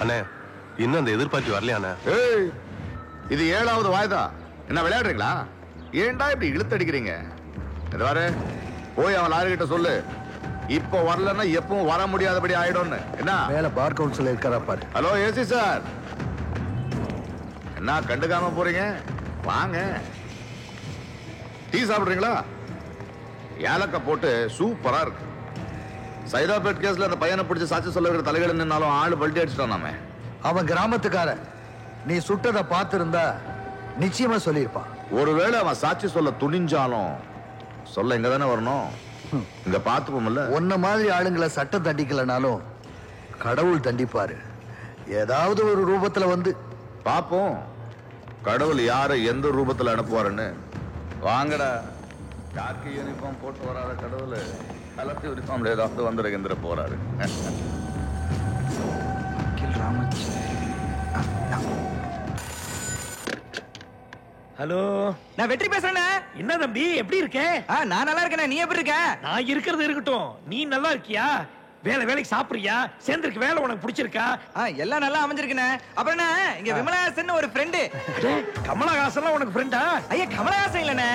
அண்ணே இன்னும் அந்த எதிர்பார்த்து வரலையாண்ணே. ஏய், இது 7வது வாய்தா. என்ன விளையாடுறீங்களா? ஏன்டா இப்படி இழுத்தடிக்கிறீங்க? இது பாரு, போய் அவன் லாரி கிட்ட சொல்லு, இப்போ வரலன்னா எப்பவும் வர முடியாதபடி ஆயிடும்னு. என்ன மேல பார் கவுன்சில் இருக்காரா பாரு. ஹலோ ஏசி சார், என்ன கண்டுக்காம போறீங்க? வாங்க, டீ சாப்பிடுறீங்களா? ஏலக்காய் போட்டு சூப்பரா இருக்கு. சைதாபேட் கேஸ்ல அந்த பையனை பிடிச்சி சாட்சி சொல்ல இருக்கிற தலைகள் நின்னாலும் ஆளு பல்ட்டி அடிச்சிட்டான். நாம அவன் கிராமத்துக்கார, நீ சுட்டதை பார்த்திருந்தா நிச்சயமா சொல்லியிருப்பான். ஒருவேளை அவன் சாட்சி சொல்ல துணிஞ்சாலும் சொல்ல இங்க தானே வரணும். இங்க பார்த்துப்போம்ல. உன்ன மாதிரி ஆளுங்களை சட்டம் தண்டிக்கலனாலும் கடவுள் தண்டிப்பாரு. ஏதாவது ஒரு ரூபத்துல வந்து பாப்போம் கடவுள் யாரை எந்த ரூபத்துல அனுப்புவாருன்னு. வாங்கடா, காக்கி யூனிஃபார்ம் போட்டு வராத கடவுள் கலத்தி யூனிஃபார்ம்ல ஏதாவது வந்துருகின்ற போறாரு. ஹலோ, நான் வெற்றி பேசுறேன். என்ன தம்பி, எப்படி இருக்க? நான் நல்லா இருக்கேன். நீ எப்படி இருக்க? நான் இருக்கிறது இருக்கட்டும், நீ நல்லா இருக்கியா? வேலைக்கு சாப்பிடுறியா? சேர்ந்திருக்கு வேலை உனக்கு பிடிச்சிருக்கா? எல்லாம் நல்லா அமைஞ்சிருக்குண்ணே. அப்புறம் என்ன, இங்க விமலஹாசன் ஒரு ஃப்ரெண்டு. கமலஹாசன் உனக்கு ஃப்ரெண்டா? ஐயா, கமலஹாசன் இல்லண்ணே,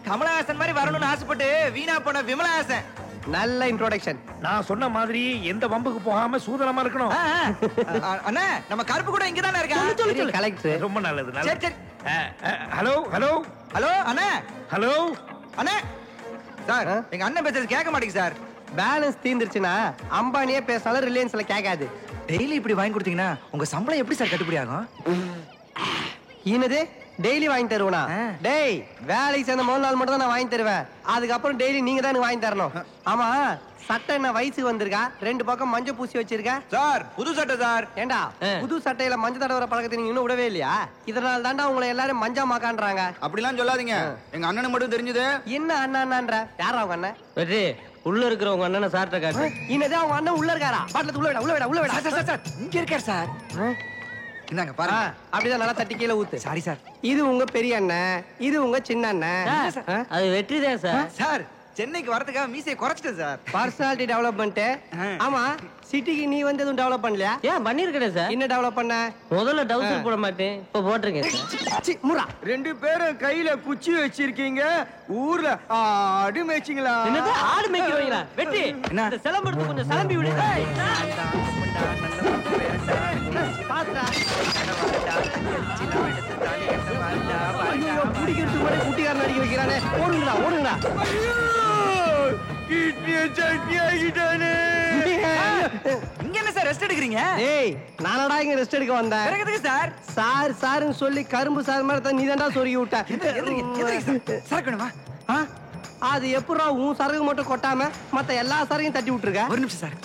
கமலஹாசன் மாதிரி வரணும்னு ஆசைப்பட்டு வீணா போன விமலஹாசன். நல்ல இன்ட்ரோடக்ஷன். நான் சொன்ன மாதிரி எந்த வம்புக்கு போகாம சூதனமா இருக்கணும். அண்ணா, நம்ம கருப்பு கூட இங்க தானே இருக்கா? கலெக்டர். ரொம்ப நல்லது. சரி சரி. ஹலோ ஹலோ ஹலோ அண்ணா. ஹலோ அண்ணா. சார், எங்க அண்ணன் பேசுறது கேட்க மாட்டேங்குது சார். பேலன்ஸ் தீந்துருச்சுன்னா அம்பானியே பேசினாலும் ரிலையன்ஸ்ல கேட்காது. டெய்லி இப்படி வாங்கி கொடுத்தீங்கன்னா உங்க சம்பளம் எப்படி சார் கட்டுப்படி ஆகும்? என்னது டெய்லி வாங்கி தருவனா? டேய், வேலைக்கு சேர்ந்த முதல் நாள் மட்டும் தான் நான் வாங்கி தருவேன். அதுக்கப்புறம் டெய்லி நீங்க தான் வாங்கி தரணும். ஆமா, சட்டை என்ன வயசுக்கு வந்திருக்கா? 2 பக்கம் மஞ்சள் பூசி வச்சிருக்க சார். புது சட்டை சார். ஏண்டா, புது சட்டையில மஞ்சள் தடவர பழக்கத்தை நீங்க இன்னும் விடவே இல்லையா? இதனால தாண்டா உங்களை எல்லாரும் மஞ்சா மாக்கான்றாங்க. அப்படிலாம் சொல்லாதீங்க, எங்க அண்ணனுக்கு மட்டும் தெரிஞ்சது. என்ன அண்ணான்ற? யாரா அவங்க அண்ணன்? வெற்றி, உள்ள இருக்கிறவங்க அண்ணனை சார்ட்ட காட்டு. இன்னதே அவங்க அண்ணன் உள்ள இருக்காரா? பாட்டில உள்ள விட உள்ள விட உள்ள விட. சார் சார், இங்க இருக்கார் சார். இந்தாங்க பாருங்க. அப்படிதான் நல்லா தட்டி கீழே ஊத்து. Sorry sir. இது உங்க பெரிய அண்ணன், இது உங்க சின்ன அண்ணன். அது வெற்றி தான் சார். சார், சென்னைக்கு வரதுக்காக மீசையை குறைச்சிட்டேன் சார். Personality development. ஆமா, சிட்டிக்கு நீ வந்து எதுவும் டெவலப் பண்ணலையா? ஏன் பண்ணிருக்கேன் சார். என்ன டெவலப் பண்ண? முதல்ல டவுசர் போட மாட்டேன், இப்ப போட்டிருக்கேன் சார். முறா, 2 பேரும் கையில குச்சி வச்சிருக்கீங்க. ஊர்ல ஆடு மேய்ச்சிங்களா? என்னது ஆடு மேய்க்கிறீங்களா? வெற்றி, இந்த சிலம்பு கொஞ்சம் சிலம்பி விடு. குடிக்கிறதுக்கு முன்னாடி குட்டிக்காரன் அடிக்க வைக்கிறானே. ஓடுங்கடா ஓடுங்கடா. இங்க என்ன சார் ரெஸ்ட் எடுக்கிறீங்க? ஏய், நானடா இங்க ரெஸ்ட் எடுக்க வந்தேன். எதுக்கு சார்? சார் சார்னு சொல்லி கரும்பு சார் மாதிரி நீ தான்டா சொருகி விட்ட. சரக்கு வேணுமா? அது எப்படா உன் சரகு மட்டும் கொட்டாம மத்த எல்லா சரகையும் தட்டி விட்டுருக்க? ஒரு நிமிஷம் சார்.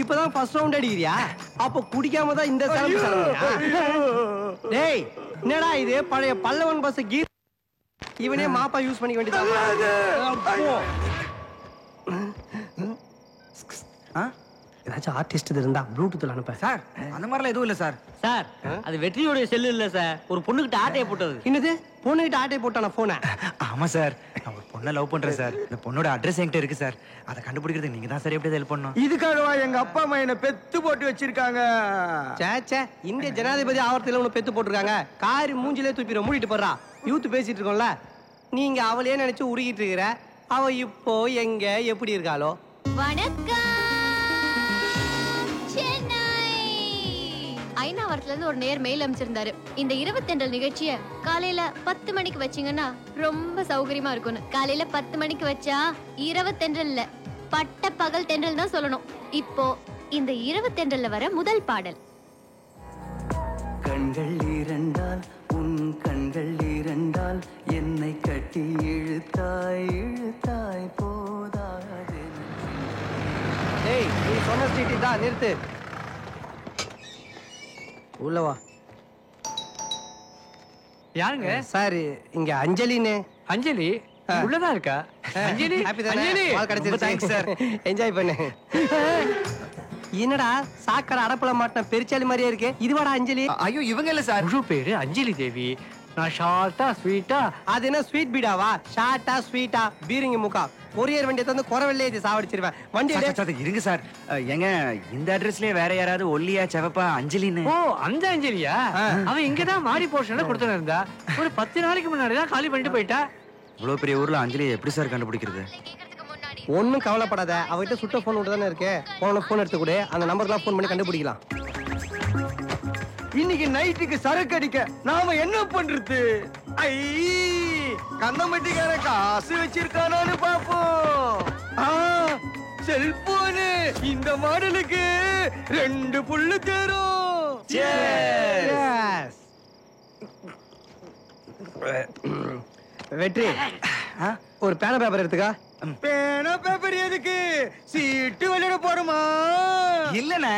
இப்பதான் ஃபர்ஸ்ட் ரவுண்ட் அடிக்கிறியா? அப்ப குடிக்காம தான் இந்த சரகு. டேய், என்னடா இது பழைய பல்லவன் பஸ் கீர். இவனே மாப்பா யூஸ் பண்ணிக்க வேண்டியது. ஏதாச்சும் ஆர்டிஸ்ட் இருந்தா ப்ளூடூத்ல அனுப்ப. சார், அந்த மாதிரிலாம் எதுவும் இல்ல சார். சார், அது வெற்றியோட செல்லு இல்ல சார், ஒரு பொண்ணுகிட்ட ஆட்டையை போட்டது. என்னது, பொண்ணுகிட்ட ஆட்டை போட்டான போன? ஆமா சார், நான் ஒரு பொண்ணை லவ் பண்றேன் சார். இந்த பொண்ணோட அட்ரஸ் என்கிட்ட இருக்கு சார். அதை கண்டுபிடிக்கிறதுக்கு நீங்க தான் சார் எப்படி ஹெல்ப் பண்ணணும். இதுக்காகவா எங்க அப்பா அம்மா என்ன பெத்து போட்டு வச்சிருக்காங்க? சேச்சே, இந்திய ஜனாதிபதி ஆவர்த்தில உன்னை பெத்து போட்டிருக்காங்க. காரி மூஞ்சிலே தூப்பிட மூடிட்டு போறா. யூத் பேசிட்டு இருக்கோம்ல, நீங்க அவளையே நினைச்சு உருகிட்டு இருக்கிற. அவ இப்போ எங்க எப்படி இருக்காளோ? வணக்கம் சென்னை. ஐநாவரத்துல இருந்து ஒரு நேர் மெயில் அனுப்பிச்சிருந்தாரு. இந்த 20 நிகழ்ச்சிய காலையில 10 மணிக்கு வச்சீங்கன்னா ரொம்ப சௌகரியமா இருக்கும்னு. காலையில 10 மணிக்கு வச்சா 20 இல்ல, பட்ட பகல் தென்றல் தான் சொல்லணும். இப்போ இந்த 20 வர முதல் பாடல். கண்கள் இரண்டால், உன் கண்கள் இரண்டால், என்னை கட்டி இழுத்தாய் இழுத்தாய் போதாது. ஏய், நீ சொன்ன ஸ்ட்ரீட் தான், நிறுத்து. உள்ளவா. யாருங்க சார், இங்க அஞ்சலின்னு. அஞ்சலி உள்ளதான் இருக்கா? அஞ்சலி, ஹாப்பி தானே? அஞ்சலி, பால் கிடைச்சிருச்சு. தேங்க்ஸ் சார், என்ஜாய் பண்ணு. என்னடா சாக்கடை அடப்புல மாட்டின பெருச்சாலி மாதிரியே இருக்கு. இதுவாடா அஞ்சலி? ஐயோ, இவங்க இல்ல சார். முழு பேரு அஞ்சலி தேவி. நான் ஷார்ட்டா ஸ்வீட்டா. அது என்ன ஸ்வீட் பீடாவா? ஷார்ட்டா ஸ்வீட்டா பீரிங்க முக்கா கொரியர் வண்டியை தந்து குறவெல்லே இது சாவடிச்சிருவேன். வண்டி இருங்க சார். எங்க இந்த அட்ரஸ்லயே வேற யாராவது ஒல்லியா செவப்பா அஞ்சலின்னு? ஓ அந்த அஞ்சலியா? அவன் இங்கதான் மாடி போர்ஷன்ல கொடுத்துட்டு இருந்தா. ஒரு 10 நாளைக்கு முன்னாடி தான் காலி பண்ணிட்டு போயிட்டா. இவ்வளவு பெரிய ஊர்ல அஞ்சலி எப்படி சார் கண்டுபிடிக்கிறது? ஒன்னும் கவலைப்படாத, அவகிட்ட சுட்ட போன் விட்டு தானே இருக்கு. போன் எடுத்து கூட அந்த நம்பர்லாம் போன் பண்ணி கண்டுபிடிக்கலாம். இன்னைக்கு நைட்டுக்கு சரக்கு அடிக்க நாம என்ன பண்றது? ஐ கண்ணமட்டிக்கார காசு வச்சிருக்கானு பாப்போம். செல்போனு இந்த மாடலுக்கு 2 புல்லு தரும். வெற்றி, ஒரு பேனா பேப்பர் எடுத்துக்கா. பேனா பேப்பர் எதுக்கு? சீட்டு விளையாட போறோமா? இல்லண்ணே,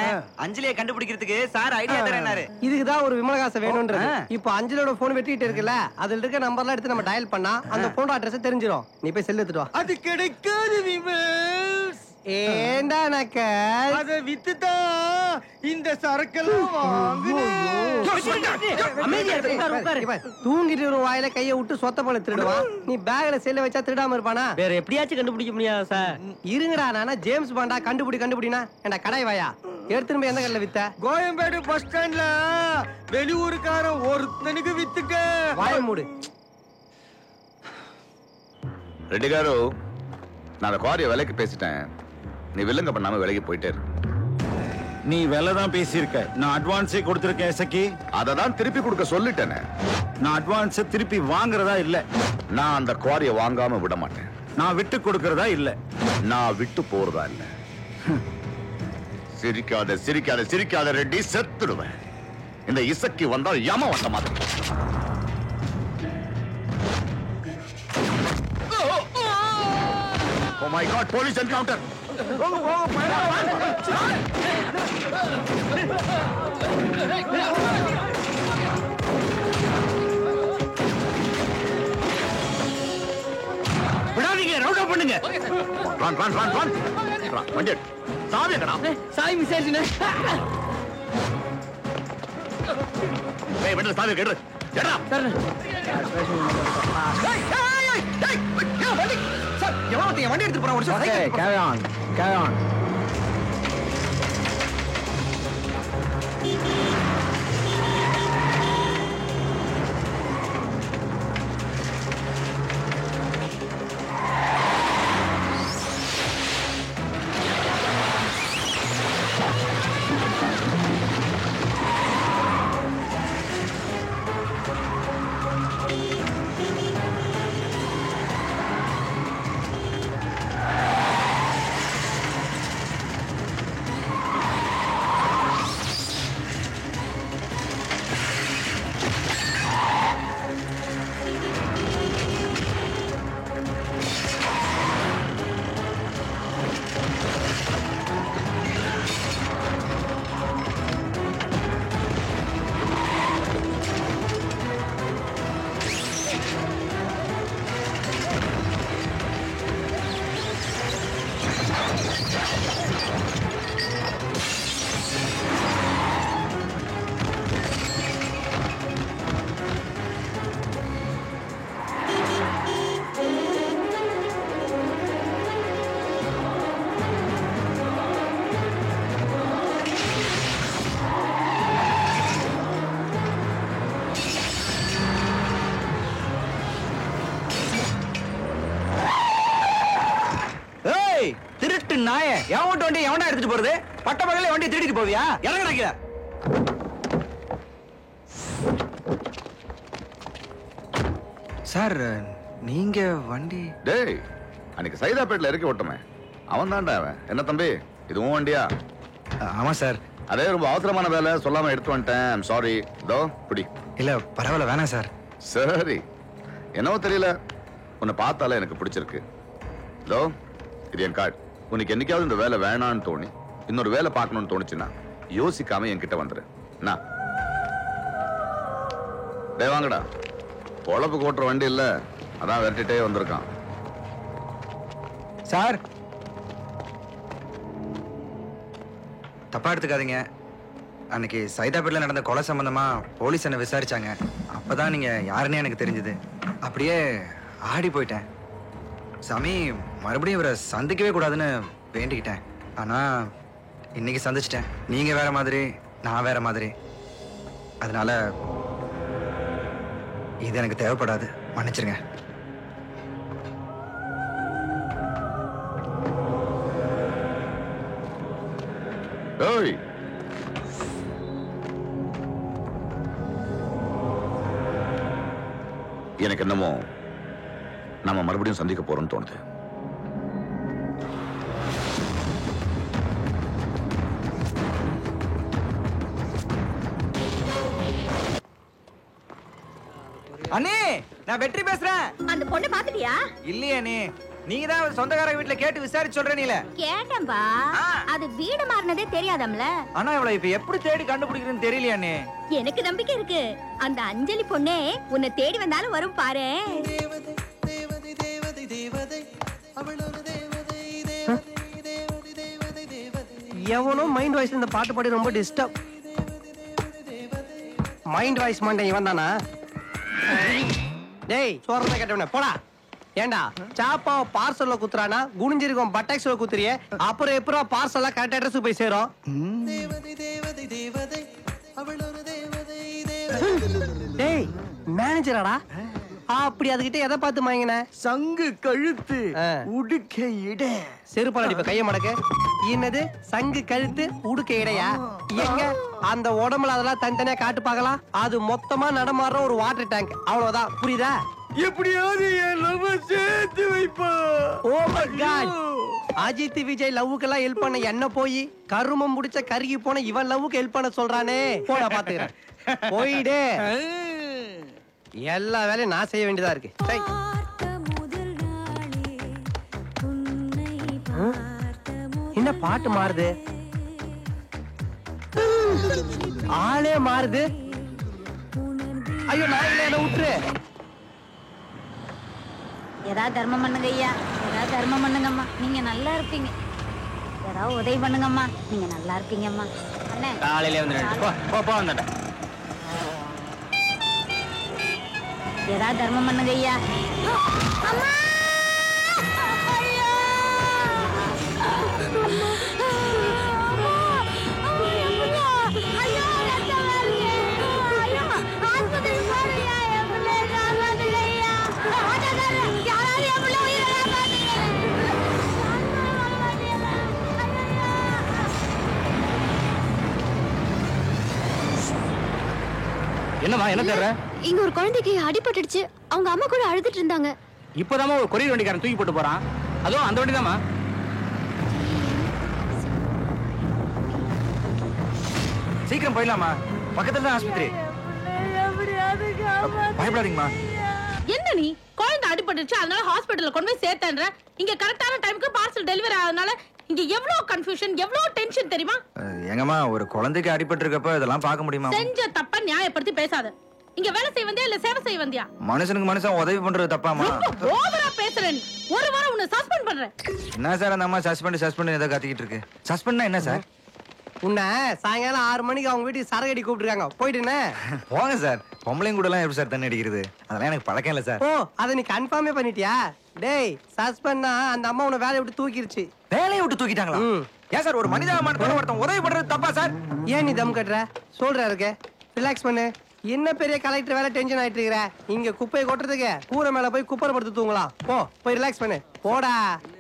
அஞ்சலியை கண்டுபிடிக்கிறதுக்கு சார் ஐடியா தரேனாரு. இதுக்குதான் ஒரு விமலகாசை வேணும்ன்றது. இப்போ அஞ்சலியோட போன் வெட்டிட்டு இருக்குல்ல, அதுல இருக்க நம்பர்லாம் எடுத்து நம்ம டயல் பண்ணா அந்த போன் அட்ரஸ் தெரிஞ்சிடும். நீ போய் செல் எடுத்துட்டு வா. அது கிடைக்காது விமல்ஸ். ஏண்டா நக்க அத வித்துதான் இந்த சரக்கெல்லாம் வாங்குறேன். தூங்கிட்டு ஒரு வாயில கைய விட்டு சொத்த போல திருடுவான். நீ பேக்ல செல்ல வச்சா திருடாம இருப்பானா? வேற எப்படியாச்சும் கண்டுபிடிக்க முடியாது சார். இருங்கடா, நானா ஜேம்ஸ் பாண்டா கண்டுபிடினா ஏண்டா கடாய் வாயா எடுத்துட்டு போய் எந்த கடையில வித்த? கோயம்பேடு பஸ் ஸ்டாண்ட்ல வெளியூருக்காரன் ஒருத்தனுக்கு வித்துக்க. வாய மூடு. ரெட்டி గారు, நான் குவாரிய விலைக்கு பேசிட்டேன். நீ வில்லங்க பண்ணாம விலைக்கு போயிட்டே இரு. நீ விலை தான் பேசியிருக்க, நான் அட்வான்ஸே கொடுத்திருக்கேன். எசக்கி, அதை தான் திருப்பி கொடுக்க சொல்லிட்டேனே. நான் அட்வான்ஸ் திருப்பி வாங்குறதா இல்ல. நான் அந்த குவாரிய வாங்காம விட மாட்டேன். நான் விட்டு கொடுக்கறதா இல்ல. நான் விட்டு போறதா இல்ல. சிரிக்காத சிரிக்காத சிரிக்காத ரெட்டி, செத்துடுவேன். இந்த இசக்கி வந்தால் யம வந்த மாதிரி. Oh my God, police encounter! விடாதீங்க, ரவுண்ட் அப் பண்ணுங்க. Run, run, run, run! வண்டி எடு. சாவி எங்கடா? சாய் மிஸ் ஆயிடுச்சுனே. ஏய், வண்டில சாவி எடு. எடா. சார் வண்டி எடுத்து போறான். carry on, carry on. திருட்டு நாய, எவன் விட்டு வண்டி எவனா எடுத்துட்டு போறது? பட்ட பகல வண்டி திருடிட்டு போவியா? இறங்க நினைக்கல. சார், நீங்க வண்டி? டேய், அன்னைக்கு சைதாப்பேட்ல இறக்கி விட்டோமே, அவன் தான்டா அவன். என்ன தம்பி, இது உன் வண்டியா? ஆமா சார். அதே ரொம்ப அவசரமான வேலை, சொல்லாம எடுத்து வந்துட்டேன். I'm sorry. இதோ பிடி. இல்ல பரவாயில்ல, வேணாம் சார். சரி, என்னவோ தெரியல, உன்னை பார்த்தாலே எனக்கு பிடிச்சிருக்கு. இதோ இது என் கார்டு. உனக்கு என்னைக்காவது இந்த வேலை வேணான்னு தோணி இன்னொரு வேலை பார்க்கணும்னு தோணுச்சுன்னா யோசிக்காம என்கிட்ட வந்துரு. என்ன டே, வாங்கடா. பொழப்பு கோட்டுற வண்டி இல்ல, அதான் விரட்டிட்டே வந்திருக்கான். சார், தப்பா எடுத்துக்காதீங்க. அன்னைக்கு சைதாப்பேட்ல நடந்த கொலை சம்பந்தமா போலீஸ் என்ன விசாரிச்சாங்க. அப்பதான் நீங்க யாருன்னே எனக்கு தெரிஞ்சது. அப்படியே ஆடி போயிட்டேன். சாமி மறுபடியும் இவரை சந்திக்கவே கூடாதுன்னு வேண்டிக்கிட்டேன். ஆனா இன்னைக்கு சந்திச்சிட்டேன். நீங்க வேற மாதிரி, நான் வேற மாதிரி. அதனால இது எனக்கு தேவைப்படாது. மன்னிச்சிருங்க. ஏய், எனக்கு என்னமோ நாம மறுபடியும் சந்திக்க போறோம்னு தோணுது. அண்ணே, நான் வெற்றி பேசுறேன். அந்த பொண்ணை பாத்துட்டியா? இல்லையே அண்ணே, நீங்க தான் சொந்தக்காரங்க வீட்டுல கேட்டு விசாரிச்சு சொல்றீங்களே. கேட்டேன்பா. அது வீடு மாறினதே தெரியாதம்ல. ஆனா இவளை இப்ப எப்படி தேடி கண்டுபிடிக்கிறதுன்னு தெரியலையா அண்ணே. எனக்கு நம்பிக்கை இருக்கு. அந்த அஞ்சலி பொண்ணே உன்னை தேடி வந்தாலும் வரும் பாரு. எவனோ மைண்ட் வாய்ஸ் இந்த பாட்டு பாடி ரொம்ப டிஸ்டர்ப். மைண்ட் வாய்ஸ் மண்டை இவன் தானா? டேய் சோறத கேட்டவனே போடா. ஏண்டா சாப்பாவை பார்சல்ல குத்துறானா குனிஞ்சிருக்கும் பட்டாக்ஸ்ல குத்துறியே, அப்புறம் எப்பரா பார்சல்ல கரெக்ட் அட்ரஸ் போய் சேரும்? டேய் மேனேஜராடா? அப்படி அதுகிட்ட எதை பார்த்து மாங்கின? சங்கு கழுத்து உடுக்க இட. செருப்பாடி இப்ப கைய மடக்கு. என்னது சங்கு கழுத்து உடுக்க இடையா? எங்க அந்த உடம்புல அதெல்லாம் தனித்தனியா காட்டு பார்க்கலாம். அது மொத்தமா நடமாடுற ஒரு வாட்டர் டேங்க், அவ்வளவுதான். புரியுதா? எப்படியாவது என் லவ் சேர்த்து வைப்பா. Oh my god, Ajith Vijay லவ்வுக்கெல்லாம் ஹெல்ப் பண்ண என்ன போய் கருமம் முடிச்ச கருகி போன இவன் லவ்வுக்கு ஹெல்ப் பண்ண சொல்றானே. போடா பாத்துக்கிறேன். போயிடு. எல்லா வேலையும் நான் செய்ய வேண்டியதா இருக்கு. என்ன பாட்டு மாறுது? ஆளே மாறுது. ஐயோ நான் இல்ல, என்ன விட்டுரு. ஏதாவது தர்மம் பண்ணுங்க ஐயா, ஏதாவது தர்மம் பண்ணுங்கம்மா, நீங்க நல்லா இருப்பீங்க. ஏதாவது உதவி பண்ணுங்கம்மா, நீங்க நல்லா இருப்பீங்கம்மா. அண்ணே காலையிலே வந்து போ வந்துட்டேன். ஏதாவது தர்மம் பண்ணுங்க ஐயா. அம்மா என்னம்மா என்ன தேடுற? இங்க ஒரு குழந்தைக்கு அடிபட்டுடுச்சு. அவங்க அம்மா கூட அழுதுட்டு இருந்தாங்க. இப்போதாம்மா ஒரு கொரியர் வண்டிக்காரன் தூக்கி போட்டு போறான். அதுவும் அந்த வண்டி தாம்மா. சீக்கிரம் போயிடலாமா? பக்கத்துல தான் ஆஸ்பத்திரி. பயப்படாதீங்கம்மா. என்ன நீ குழந்தை அடிபட்டுச்சு அதனால ஹாஸ்பிடல்ல கொண்டு போய் சேர்த்தேன்ற. இங்க கரெக்டான டைமுக்கு பார்சல் டெலிவரி ஆனதுனால இங்க எவ்வளவு கன்ஃபியூஷன், எவ்வளவு டென்ஷன் தெரியுமா? எங்கம்மா ஒரு குழந்தைக்கு அடிபட்டு இருக்கப்ப இதெல்லாம் பார்க்க முடியுமா? செஞ்ச தப்ப நியாயப்படுத்தி பேசாத. இங்க வேலை செய்ய வந்தியா இல்ல சேவை செய்ய வந்தியா? மனுஷனுக்கு மனுஷன் உதவி பண்றது தப்பாமா? ஓவரா பேசுற நீ. ஒரு வாரம் உன்னை சஸ்பெண்ட் பண்றேன். என்ன சார் அந்த அம்மா சஸ்பெண்ட் ஏதோ கத்திக்கிட்டு இருக்கு. சஸ்பெண்ட்னா என்ன சார்? உன்னை சாயங்காலம் 6 மணிக்கு அவங்க வீட்டுக்கு சரகடி கூப்பிட்டுருக்காங்க, போயிட்டுனே போங்க சார். பொம்பளைங்க கூட எல்லாம் எப்படி சார் தண்ணி அடிக்கிறது? அதெல்லாம் எனக்கு பழக்கம் இல்ல சார். ஓ அதை நீ கன்ஃபார்மே பண்ணிட்டியா? டேய் சஸ்பெண்ட்னா அந்த அம்மா உன்னை வேலையை விட்டு தூக்கிருச்சு. வேலையை விட்டு தூக்கிட்டாங்களா? ஏன் சார் ஒரு மனிதாபிமானத்தோட ஒருத்தன் உதவி பண்றது தப்பா சார்? ஏன் நீ தம் கட்டுற? சொல்ற இருக்க, ரிலாக்ஸ் பண்ணு. என்ன பெரிய கலெக்டர் வேலை டென்ஷன் ஆயிட்டு இருக்கிற? இங்க குப்பையை கொட்டுறதுக்கு கூரை மேல போய் குப்பரை படுத்து தூங்கலாம். போய் ரிலாக்ஸ் பண்ணு, போடா.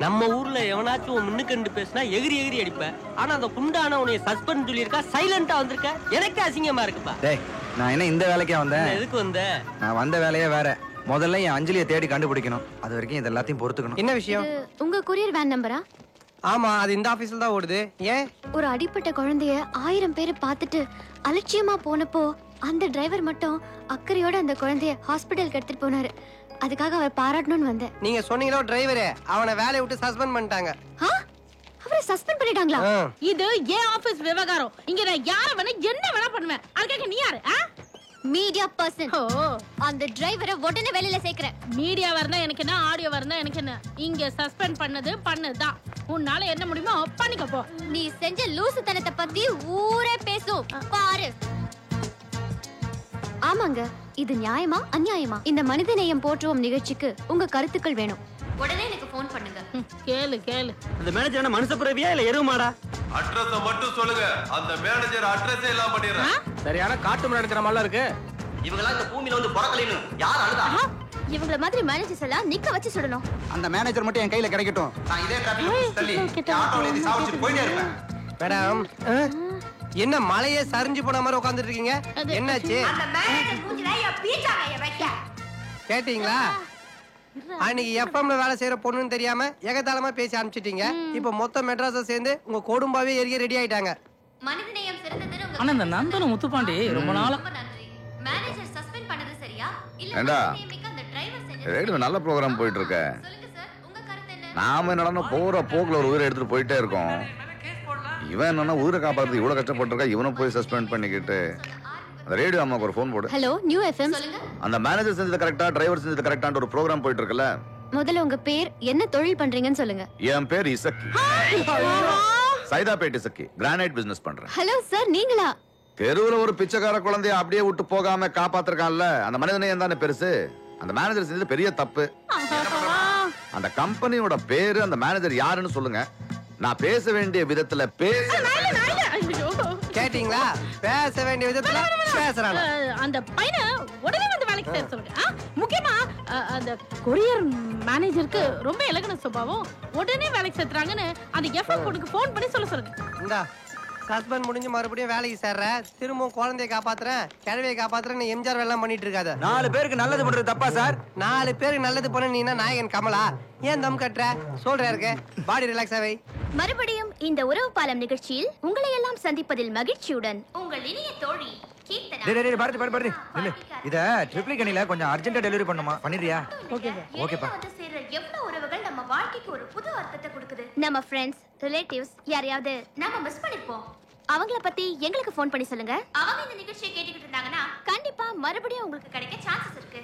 நம்ம ஊர்ல எவனாச்சும் முன்னுக்கு பேசினா எகிரி எகிரி அடிப்ப. ஆனா அந்த குண்டான உன்னை சஸ்பெண்ட் சொல்லியிருக்கா, சைலண்டா வந்திருக்க. எனக்கு அசிங்கமா இருக்குப்பா. டேய் நான் என்ன இந்த வேலைக்கே வந்தேன்? எதுக்கு வந்த? நான் வந்த வேலையே வேற. முதல்ல என் அஞ்சலியை தேடி கண்டுபிடிக்கணும். அது வரைக்கும் இது எல்லாத்தையும் பொறுத்துக்கணும். என்ன விஷயம்? உங்க கொரியர் வேன் நம்பரா? ஆமா, அது இந்த ஆபீஸ்ல தான் ஓடுது. ஏன்? ஒரு அடிப்பட்ட குழந்தைய 1000 பேர் பார்த்துட்டு அலட்சியமா போனப்போ அந்த டிரைவர் மட்டும் அக்கறையோட அந்த குழந்தைய ஹாஸ்பிடலுக்கு எடுத்துட்டு போனாரு. அதுக்காக அவர் பாராட்டணும்னு வந்தேன். நீங்க சொன்னீங்களோ டிரைவரே, அவனை வேலையை விட்டு சஸ்பெண்ட் பண்ணிட்டாங்க. அவரை சஸ்பெண்ட் பண்ணிட்டாங்களா? இது ஏன் ஆபீஸ் விவகாரம். இங்க நான் யார வேணா என்ன வேணா பண்ணுவேன். அதுக்காக நீ யாரு? Media person. அந்த டிரைவரை உடனே வேலையில சேர்க்கிறேன். மீடியா வரனா எனக்கு என்ன, ஆடியோ வரனா எனக்கு என்ன. இங்க சஸ்பெண்ட் பண்ணதுதான். உன்னால என்ன முடியுமோ பண்ணிக்க போ. நீ செஞ்ச லூசுத்தனத்தை பத்தி ஊரே பேசும் பாரு. ஆமாங்க, இது நியாயமா அநியாயமா? இந்த மனிதநேயம் போற்றுவோம் நிகழ்ச்சிக்கு உங்க கருத்துக்கள் வேணும். உடனே எனக்கு ஃபோன் பண்ணுங்க. கேளு கேளு. அந்த மேனேஜர் என்ன மனுஷ பிறவியா இல்ல எருமாடா? அட்ரஸ் மட்டும் சொல்லுங்க, அந்த மேனேஜர் அட்ரஸே எல்லாம் பண்ணிடுறேன். சரியான காட்டு மரம் எடுக்கிற மாதிரிலாம் இருக்கு. இவங்கலாம் இந்த பூமியில வந்து பிறக்கலைன்னு யார் அழுதா? இவங்கள மாதிரி மேனேஜர்ஸ் எல்லாம் நிக்க வச்சு சுடணும். அந்த மேனேஜர் மட்டும் என் கையில கிடைக்கட்டும். நான் இதே டிராபிக் தள்ளி ஆட்டோல ஏறி சாவடிச்சு போயிட்டே இருப்பேன். மேடம் என்ன மலையே சரிஞ்சு போன மாதிரி உட்கார்ந்துட்டு இருக்கீங்க? என்னாச்சு? கேட்டீங்களா? அன்னைக்கு எஃப்எம்ல வேலை செய்யற பொண்ணுன்னு தெரியாம ஏகத்தாளமா பேசி அனுப்பிச்சிட்டீங்க. இப்ப மொத்த மெட்ராஸ சேர்ந்து உங்க கொடும்பாவே எரிய ரெடி ஆயிட்டாங்க. மனிதநேயம் சிறந்ததுன்னு உங்க ஆனா இந்த நந்தன முத்துப்பாண்டி ரொம்ப நாளா நன்றி. மேனேஜர் சஸ்பெண்ட் பண்ணது சரியா இல்ல ஏண்டா? மனிதநேயமிக்க அந்த டிரைவர் செஞ்சது? ரேடியோ நல்ல ப்ரோக்ராம் போயிட்டு இருக்க. சொல்லுங்க சார், உங்க கருத்து என்ன? நாம என்னன்னா போற போக்குல ஒரு உயிரை எடுத்துட்டு போயிட்டே இருக்கோம். இவன் என்னன்னா உயிரை காப்பாத்து இவ்வளவு கஷ்டப்பட்டிருக்கா, இவனும் போய் சஸ்பெண்ட் பண்ணிக்கிட்டு. அந்த ரேடியோ அம்மாக்கு ஒரு ஃபோன் போடு. Hello new FM. சொல்லுங்க. அந்த மேனேஜர் செஞ்சது கரெக்டா, டிரைவர் செஞ்சது கரெக்டான ஒரு ப்ரோக்ராம் போயிட்டு இருக்குல்ல. முதல்ல உங்க பேர் என்ன, தொழில் பண்றீங்கன்னு சொல்லுங்க. என் பேர் இசக்கி. சைதாப்பேட் இசக்கி, கிரானைட் பிசினஸ் பண்றேன். ஹலோ சார், நீங்களா? தெருவுல ஒரு பிச்சைக்கார குழந்தைய அப்படியே விட்டு போகாம காப்பாத்திருக்கான்ல, அந்த மனிதநேயம் தானே பெருசு. அந்த மேனேஜர் செஞ்சது பெரிய தப்பு. அந்த கம்பெனியோட பேரு, அந்த மேனேஜர் யாருன்னு சொல்லுங்க. நான் பேச வேண்டிய விதத்துல கேட்டீங்களா? பேச வேண்டிய விதத்துல பேசுறாங்க. அந்த பையனை உடனே வந்து வேலைக்கு சேர சொல்லுங்க. முக்கியமா அந்த கொரியர் மேனேஜருக்கு ரொம்ப இலகுன சுபாவம். உடனே வேலைக்கு சேர்த்துறாங்கன்னு அந்த எஃப்எம் பொண்ணுக்கு ஃபோன் பண்ணி சொல்லுங்க. இந்தா சஸ்பெண்ட் முடிஞ்சு மறுபடியும் வேலைக்கு சேர்ற, திரும்பவும் குழந்தைய காப்பாத்துறேன், கிழவியை காப்பாத்துறேன், எம்ஜிஆர் எல்லாம் பண்ணிட்டு இருக்காத. 4 பேருக்கு நல்லது பண்றது தப்பா சார்? 4 பேருக்கு நல்லது பண்ண நீனா நாயகன் கமலா? ஏன் தம் கட்டுற? சொல்ற இருக்கு, பாடி ரிலாக்ஸ் ஆவை. மறுபடியும் இந்த உறவு பாலம் நிகழ்ச்சியில் உங்களை எல்லாம் சந்திப்பதில் மகிழ்ச்சியுடன் உங்கள் இனிய தோழி கீர்த்தனா. டேய் பாரதி நில்லு. இத ட்ரிப்ளிகனில கொஞ்சம் அர்ஜென்ட்டா டெலிவரி பண்ணுமா? பண்ணிரியா? ஓகேப்பா. வந்து சேர்ற எவ்வளவு உறவுகள் நம்ம வாழ்க்கைக்கு ஒரு புது அர்த்தத்தை கொடுக்குது. நம்ம ஃப்ரெண்ட்ஸ், ரிலேட்டிவ்ஸ் யாரையாவது நாம மிஸ் பண்ணிருப்போம். அவங்கள பத்தி எங்களுக்கு ஃபோன் பண்ணி சொல்லுங்க. அவங்க இந்த நிகழ்ச்சியை கேட்டுக்கிட்டு இருந்தாங்கன்னா கண்டிப்பா மறுபடியும் உங்களுக்கு கிடைக்க சான்சஸ் இருக்கு.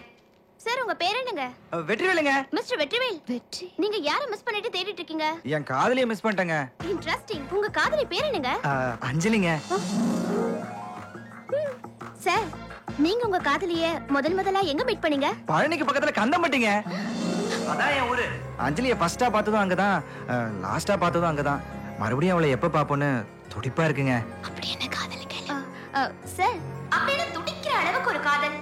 சார், உங்க பேர் என்னங்க? வெற்றிவேலுங்க. மிஸ்டர் வெற்றிவேல். வெற்றி. நீங்க யாரை மிஸ் பண்ணிட்டு தேடிட்டு இருக்கீங்க? என் காதலியை மிஸ் பண்ணிட்டேங்க. இன்ட்ரஸ்டிங். உங்க காதலி பேர் என்னங்க? அஞ்சலிங்க. சார், நீங்க உங்க காதலிய முதல்ல எங்க மீட் பண்ணீங்க? பழனிக்கு பக்கத்துல கந்தம்பட்டிங்க. அதான் என் ஊரு. அஞ்சலியை ஃபர்ஸ்டா பார்த்ததும் அங்கதான், லாஸ்டா பார்த்ததும் அங்கதான். மறுபடியும் அவளை எப்ப பாப்போன்னு துடிப்பா இருக்குங்க. அப்படி என்ன காதல் கேளு. சார், அப்படியே துடிக்கிற அளவுக்கு ஒரு காதல்.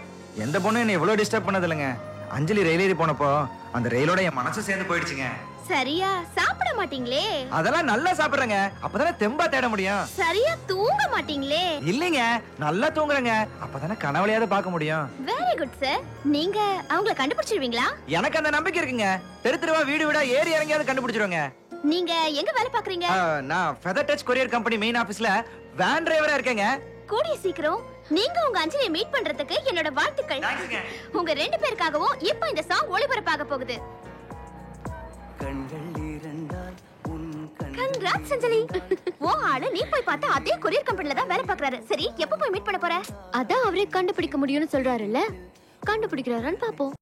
எந்த பொண்ணும் என்ன இவ்வளவு டிஸ்டர்ப் பண்ணது இல்லைங்க. அஞ்சலி ரயில் ஏறி போனப்போ அந்த ரயிலோட என் மனசு சேர்ந்து போயிடுச்சுங்க. சரியா சாப்பிட மாட்டீங்களே? அதெல்லாம் நல்லா சாப்பிடுறேங்க. அப்பதானே தெம்பா தேட முடியும். சரியா தூங்க மாட்டீங்களே? இல்லைங்க, நல்லா தூங்குறேங்க. அப்பதானே கனவுலையாவது பார்க்க முடியும். Very good sir. நீங்க அவங்கள கண்டுபிடிச்சிருவீங்களா? எனக்கு அந்த நம்பிக்கை இருக்குங்க. தெருவா வீடு வீடா ஏறி இறங்கியாவது கண்டுபிடிச்சிருவாங்க. நீங்க எங்க வேலை பாக்குறீங்க? நான் feather touch courier company main ஆபீஸ்ல வேன் டிரைவரா இருக்கேங்க. கூடிய சீக்கிரம் நீங்க உங்க அஞ்சலியை மீட் பண்றதுக்கு என்னோட வாழ்த்துக்கள். உங்க 2 பேருக்காகவும் இப்போ இந்த சாங் ஒளிபரப்பாக போகுது. கங்க்ராட்ஸ் அஞ்சலி. ஓ ஆளு நீ போய் பார்த்தா அதே கொரியர் கம்பெனில தான் வேலை பார்க்கறாரு. சரி, எப்ப போய் மீட் பண்ண போற? அதான் அவரே கண்டுபிடிக்க முடியும்னு சொல்றாருல்ல, கண்டுபிடிக்கிறாரான்னு பாப்போம்.